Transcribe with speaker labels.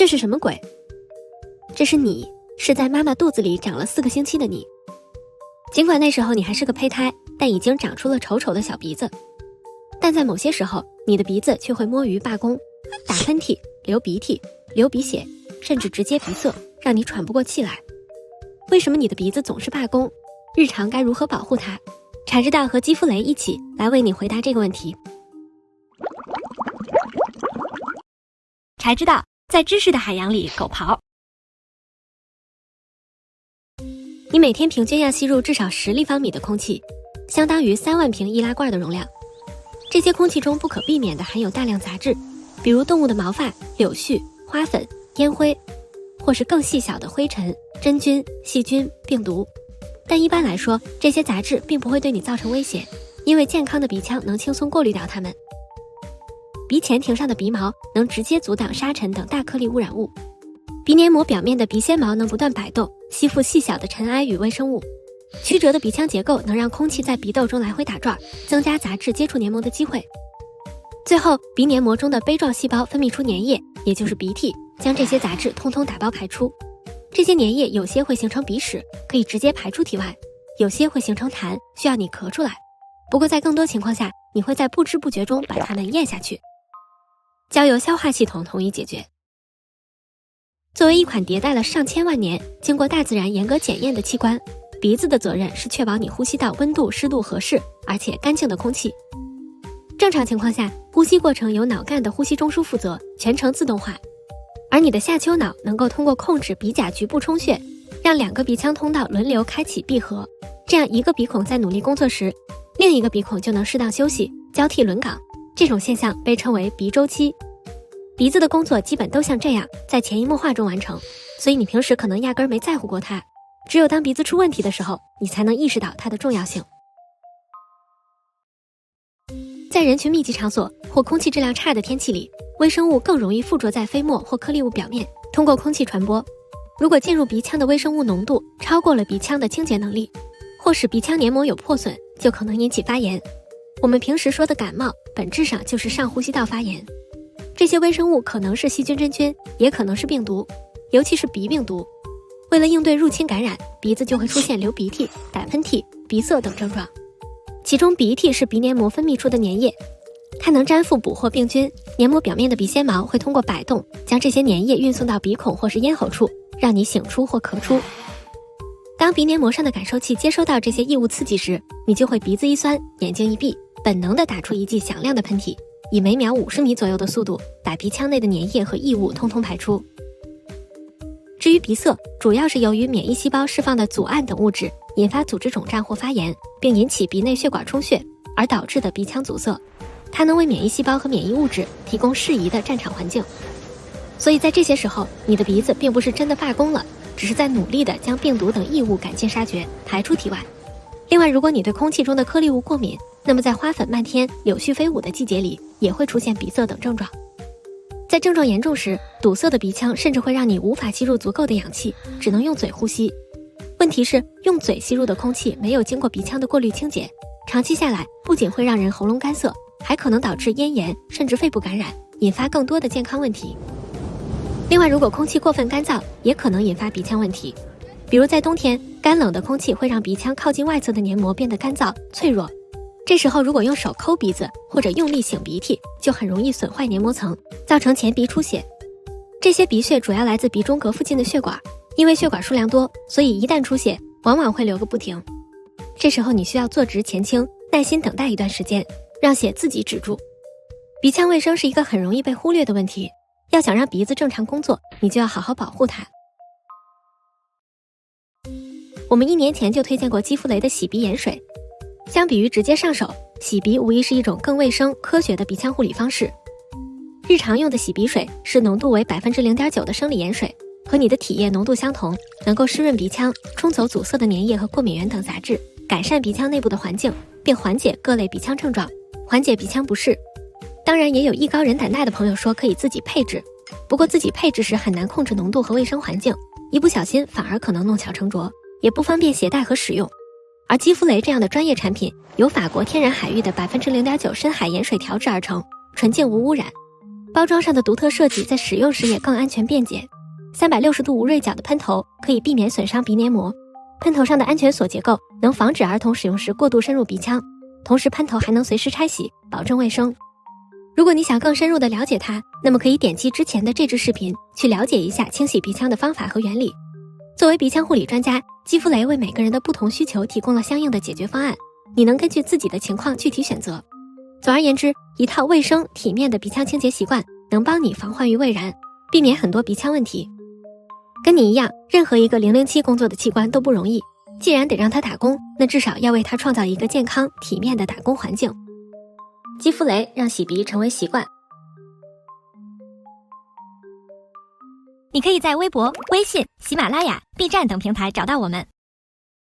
Speaker 1: 这是什么鬼？这是你，是在妈妈肚子里长了4个星期的你。尽管那时候你还是个胚胎，但已经长出了丑丑的小鼻子。但在某些时候，你的鼻子却会摸鱼罢工，打喷嚏、流鼻涕、流鼻血，甚至直接鼻塞，让你喘不过气来。为什么你的鼻子总是罢工？日常该如何保护它？柴知道和肌肤雷一起来为你回答这个问题。柴知道，在知识的海洋里狗刨。你每天平均要吸入至少10立方米的空气，相当于3万瓶易拉罐的容量。这些空气中不可避免地含有大量杂质，比如动物的毛发、柳絮、花粉、烟灰，或是更细小的灰尘、真菌、细菌、病毒。但一般来说，这些杂质并不会对你造成威胁，因为健康的鼻腔能轻松过滤掉它们。鼻前庭上的鼻毛能直接阻挡沙尘等大颗粒污染物，鼻黏膜表面的鼻纤毛能不断摆动，吸附细小的尘埃与微生物。曲折的鼻腔结构能让空气在鼻窦中来回打转，增加杂质接触黏膜的机会。最后，鼻黏膜中的杯状细胞分泌出粘液，也就是鼻涕，将这些杂质通通打包排出。这些粘液有些会形成鼻屎，可以直接排出体外，有些会形成痰，需要你咳出来。不过在更多情况下，你会在不知不觉中把它们咽下去，交由消化系统统一解决。作为一款迭代了上千万年、经过大自然严格检验的器官，鼻子的责任是确保你呼吸到温度、湿度合适而且干净的空气。正常情况下，呼吸过程由脑干的呼吸中枢负责，全程自动化。而你的下丘脑能够通过控制鼻甲局部充血，让2个鼻腔通道轮流开启闭合，这样一个鼻孔在努力工作时，另一个鼻孔就能适当休息，交替轮岗。这种现象被称为鼻周期。鼻子的工作基本都像这样，在潜移默化中完成，所以你平时可能压根儿没在乎过它，只有当鼻子出问题的时候，你才能意识到它的重要性。在人群密集场所或空气质量差的天气里，微生物更容易附着在飞沫或颗粒物表面，通过空气传播。如果进入鼻腔的微生物浓度超过了鼻腔的清洁能力，或使鼻腔黏膜有破损，就可能引起发炎。我们平时说的感冒，本质上就是上呼吸道发炎。这些微生物可能是细菌、真菌，也可能是病毒，尤其是鼻病毒。为了应对入侵感染，鼻子就会出现流鼻涕、打喷嚏、鼻塞等症状。其中鼻涕是鼻黏膜分泌出的粘液，它能粘附捕获病菌，黏膜表面的鼻纤毛会通过摆动，将这些粘液运送到鼻孔或是咽喉处，让你擤出或咳出。当鼻黏膜上的感受器接收到这些异物刺激时，你就会鼻子一酸，眼睛一闭，本能地打出一记响亮的喷嚏，以每秒50米左右的速度把鼻腔内的粘液和异物通通排出。至于鼻塞，主要是由于免疫细胞释放的组胺等物质引发组织肿胀或发炎，并引起鼻内血管充血而导致的鼻腔阻塞。它能为免疫细胞和免疫物质提供适宜的战场环境。所以在这些时候，你的鼻子并不是真的罢工了，只是在努力地将病毒等异物赶尽杀绝，排出体外。另外，如果你对空气中的颗粒物过敏，那么在花粉漫天、柳絮飞舞的季节里，也会出现鼻塞等症状。在症状严重时，堵塞的鼻腔甚至会让你无法吸入足够的氧气，只能用嘴呼吸。问题是，用嘴吸入的空气没有经过鼻腔的过滤清洁，长期下来不仅会让人喉咙干涩，还可能导致咽炎甚至肺部感染，引发更多的健康问题。另外，如果空气过分干燥，也可能引发鼻腔问题。比如在冬天，干冷的空气会让鼻腔靠近外侧的黏膜变得干燥、脆弱。这时候如果用手抠鼻子或者用力擤鼻涕，就很容易损坏黏膜层，造成前鼻出血。这些鼻血主要来自鼻中隔附近的血管，因为血管数量多，所以一旦出血，往往会流个不停。这时候你需要坐直前倾，耐心等待一段时间，让血自己止住。鼻腔卫生是一个很容易被忽略的问题，要想让鼻子正常工作，你就要好好保护它。我们1年前就推荐过肌肤雷的洗鼻盐水。相比于直接上手，洗鼻无疑是一种更卫生、科学的鼻腔护理方式。日常用的洗鼻水是浓度为 0.9% 的生理盐水，和你的体液浓度相同，能够湿润鼻腔，冲走阻塞的粘液和过敏原等杂质，改善鼻腔内部的环境，并缓解各类鼻腔症状，缓解鼻腔不适。当然，也有艺高人胆大的朋友说可以自己配置，不过自己配置时很难控制浓度和卫生环境，一不小心反而可能弄巧成拙，也不方便携带和使用。而肌肤雷这样的专业产品由法国天然海域的 0.9% 深海盐水调制而成，纯净无污染。包装上的独特设计在使用时也更安全便捷。360度无锐角的喷头可以避免损伤鼻黏膜，喷头上的安全锁结构能防止儿童使用时过度深入鼻腔，同时喷头还能随时拆洗，保证卫生。如果你想更深入地了解它，那么可以点击之前的这支视频去了解一下清洗鼻腔的方法和原理。作为鼻腔护理专家，肌肤雷为每个人的不同需求提供了相应的解决方案，你能根据自己的情况具体选择。总而言之，一套卫生体面的鼻腔清洁习惯能帮你防患于未然，避免很多鼻腔问题。跟你一样，任何一个007工作的器官都不容易，既然得让它打工，那至少要为它创造一个健康体面的打工环境。肌肤雷让洗鼻成为习惯。
Speaker 2: 你可以在微博、微信、喜马拉雅、B 站等平台找到我们，